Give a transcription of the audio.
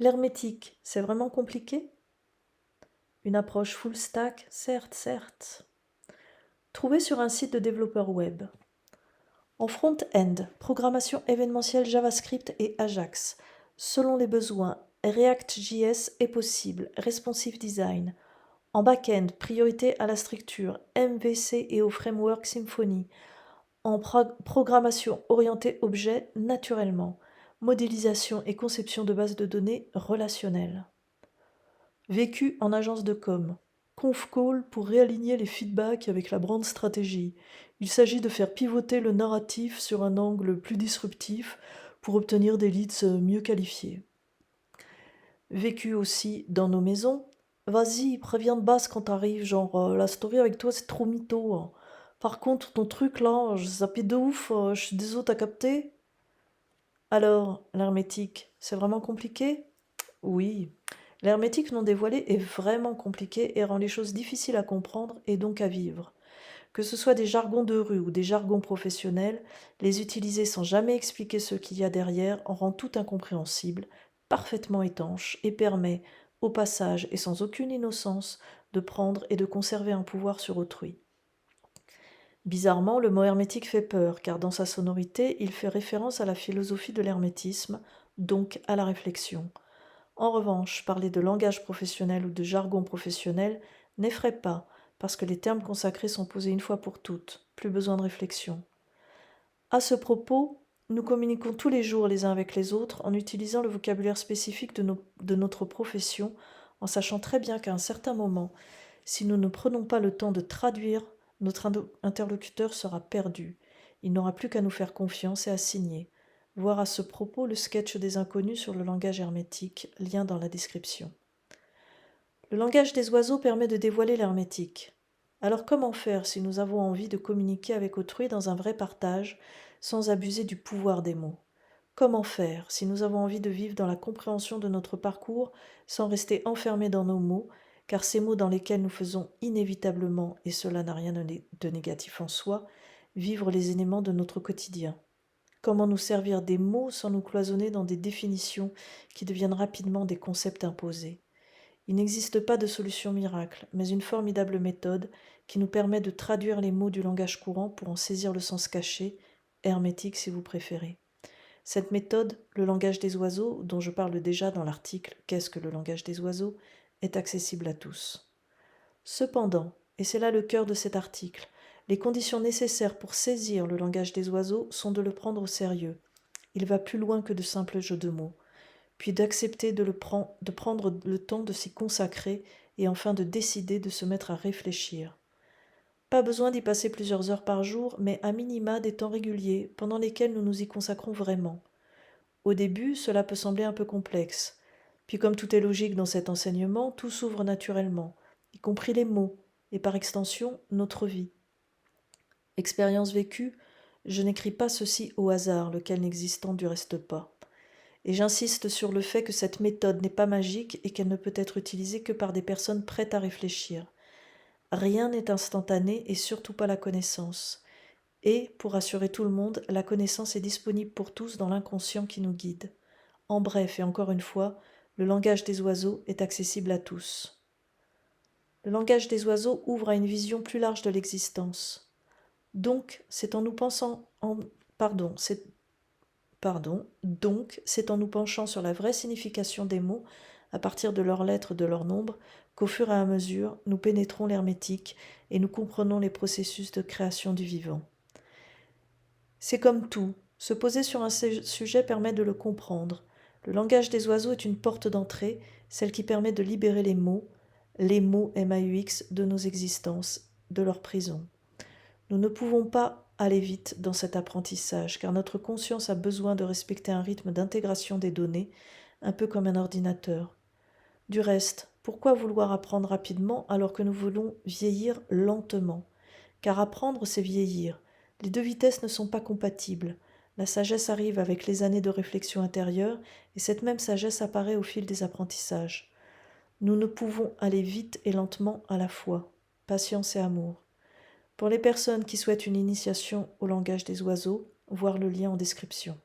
L'hermétique, c'est vraiment compliqué? Une approche full stack, certes, certes. Trouvé sur un site de développeur web. En front-end, programmation événementielle JavaScript et Ajax. Selon les besoins, React.js est possible, responsive design. En back-end, priorité à la structure, MVC et au framework Symfony. En programmation orientée objet, naturellement. Modélisation et conception de bases de données relationnelles. Vécu en agence de com. Conf call pour réaligner les feedbacks avec la brand stratégie. Il s'agit de faire pivoter le narratif sur un angle plus disruptif pour obtenir des leads mieux qualifiés. Vécu aussi dans nos maisons. Vas-y, préviens de base quand t'arrives, genre la story avec toi c'est trop mytho, hein. Par contre, ton truc là, j'ai zappé de ouf, je suis désolé, t'as capté? Alors, l'hermétique, c'est vraiment compliqué? Oui. L'hermétique non dévoilé est vraiment compliqué et rend les choses difficiles à comprendre et donc à vivre. Que ce soit des jargons de rue ou des jargons professionnels, les utiliser sans jamais expliquer ce qu'il y a derrière en rend tout incompréhensible, parfaitement étanche et permet, au passage et sans aucune innocence, de prendre et de conserver un pouvoir sur autrui. Bizarrement, le mot hermétique fait peur, car dans sa sonorité, il fait référence à la philosophie de l'hermétisme, donc à la réflexion. En revanche, parler de langage professionnel ou de jargon professionnel n'effraie pas, parce que les termes consacrés sont posés une fois pour toutes, plus besoin de réflexion. À ce propos, nous communiquons tous les jours les uns avec les autres en utilisant le vocabulaire spécifique de notre profession, en sachant très bien qu'à un certain moment, si nous ne prenons pas le temps de traduire, notre interlocuteur sera perdu. Il n'aura plus qu'à nous faire confiance et à signer. Voir à ce propos le sketch des inconnus sur le langage hermétique, lien dans la description. Le langage des oiseaux permet de dévoiler l'hermétique. Alors comment faire si nous avons envie de communiquer avec autrui dans un vrai partage, sans abuser du pouvoir des mots? Comment faire si nous avons envie de vivre dans la compréhension de notre parcours sans rester enfermés dans nos mots, car ces mots dans lesquels nous faisons inévitablement, et cela n'a rien de négatif en soi, vivre les éléments de notre quotidien? Comment nous servir des mots sans nous cloisonner dans des définitions qui deviennent rapidement des concepts imposés? Il n'existe pas de solution miracle, mais une formidable méthode qui nous permet de traduire les mots du langage courant pour en saisir le sens caché, hermétique si vous préférez. Cette méthode, le langage des oiseaux, dont je parle déjà dans l'article Qu'est-ce que le langage des oiseaux, est accessible à tous. Cependant, et c'est là le cœur de cet article, les conditions nécessaires pour saisir le langage des oiseaux sont de le prendre au sérieux. Il va plus loin que de simples jeux de mots, puis d'accepter de prendre le temps de s'y consacrer et enfin de décider de se mettre à réfléchir. Pas besoin d'y passer plusieurs heures par jour, mais à minima des temps réguliers pendant lesquels nous nous y consacrons vraiment. Au début, cela peut sembler un peu complexe. Puis comme tout est logique dans cet enseignement, tout s'ouvre naturellement, y compris les mots, et par extension, notre vie. Expérience vécue, je n'écris pas ceci au hasard, lequel n'existant du reste pas. Et j'insiste sur le fait que cette méthode n'est pas magique et qu'elle ne peut être utilisée que par des personnes prêtes à réfléchir. Rien n'est instantané et surtout pas la connaissance. Et, pour rassurer tout le monde, la connaissance est disponible pour tous dans l'inconscient qui nous guide. En bref, et encore une fois, le langage des oiseaux est accessible à tous. Le langage des oiseaux ouvre à une vision plus large de l'existence. Donc, c'est en nous pensant en... Donc, c'est en nous penchant sur la vraie signification des mots, à partir de leurs lettres, de leur nombre, qu'au fur et à mesure, nous pénétrons l'hermétique et nous comprenons les processus de création du vivant. C'est comme tout, se poser sur un sujet permet de le comprendre. Le langage des oiseaux est une porte d'entrée, celle qui permet de libérer les mots MAUX, de nos existences, de leur prison. Nous ne pouvons pas aller vite dans cet apprentissage, car notre conscience a besoin de respecter un rythme d'intégration des données, un peu comme un ordinateur. Du reste, pourquoi vouloir apprendre rapidement alors que nous voulons vieillir lentement? Car apprendre, c'est vieillir. Les deux vitesses ne sont pas compatibles. La sagesse arrive avec les années de réflexion intérieure, et cette même sagesse apparaît au fil des apprentissages. Nous ne pouvons aller vite et lentement à la fois. Patience et amour. Pour les personnes qui souhaitent une initiation au langage des oiseaux, voir le lien en description.